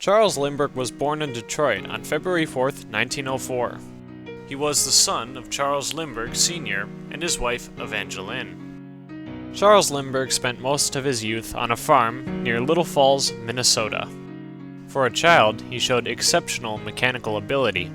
Charles Lindbergh was born in Detroit on February 4, 1904. He was the son of Charles Lindbergh Sr. and his wife Evangeline. Charles Lindbergh spent most of his youth on a farm near Little Falls, Minnesota. For a child, he showed exceptional mechanical ability.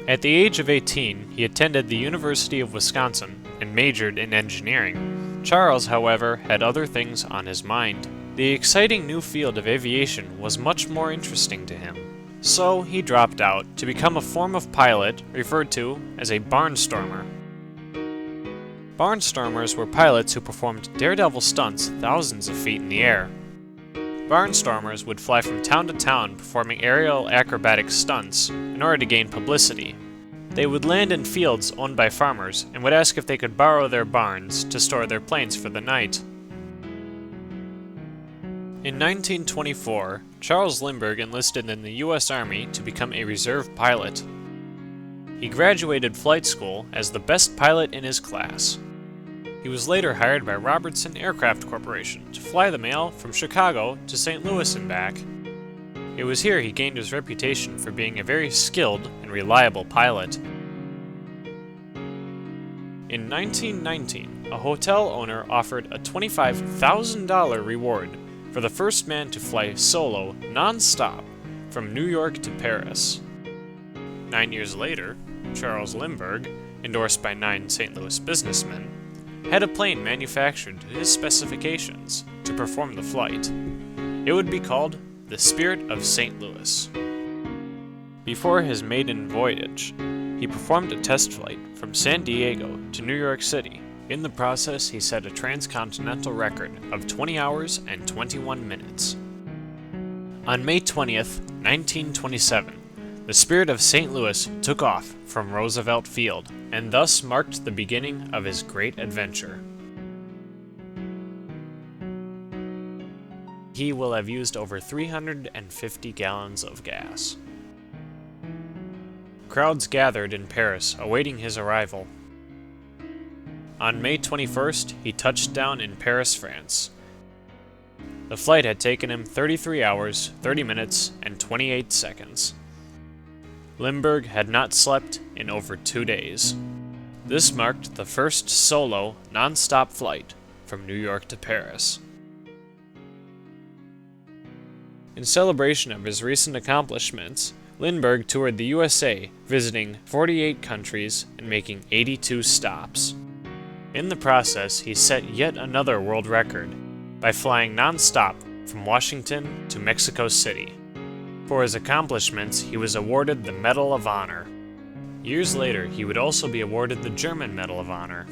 At the age of 18, he attended the University of Wisconsin and majored in engineering. Charles, however, had other things on his mind. The exciting new field of aviation was much more interesting to him. So he dropped out to become a form of pilot referred to as a barnstormer. Barnstormers were pilots who performed daredevil stunts thousands of feet in the air. Barnstormers would fly from town to town performing aerial acrobatic stunts in order to gain publicity. They would land in fields owned by farmers and would ask if they could borrow their barns to store their planes for the night. In 1924, Charles Lindbergh enlisted in the U.S. Army to become a reserve pilot. He graduated flight school as the best pilot in his class. He was later hired by Robertson Aircraft Corporation to fly the mail from Chicago to St. Louis and back. It was here he gained his reputation for being a very skilled and reliable pilot. In 1919, a hotel owner offered a $25,000 reward for the first man to fly solo, non-stop, from New York to Paris. 9 years later, Charles Lindbergh, endorsed by 9 St. Louis businessmen, had a plane manufactured to his specifications to perform the flight. It would be called the Spirit of St. Louis. Before his maiden voyage, he performed a test flight from San Diego to New York City. In the process, he set a transcontinental record of 20 hours and 21 minutes. On May 20th, 1927, the Spirit of St. Louis took off from Roosevelt Field and thus marked the beginning of his great adventure. He will have used over 350 gallons of gas. Crowds gathered in Paris awaiting his arrival. On May 21st, he touched down in Paris, France. The flight had taken him 33 hours, 30 minutes, and 28 seconds. Lindbergh had not slept in over 2 days. This marked the first solo, non-stop flight from New York to Paris. In celebration of his recent accomplishments, Lindbergh toured the USA, visiting 48 countries and making 82 stops. In the process, he set yet another world record by flying non-stop from Washington to Mexico City. For his accomplishments, he was awarded the Medal of Honor. Years later, he would also be awarded the German Medal of Honor.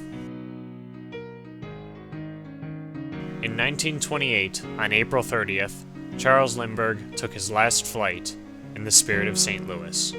In 1928, on April 30th, Charles Lindbergh took his last flight in the Spirit of St. Louis.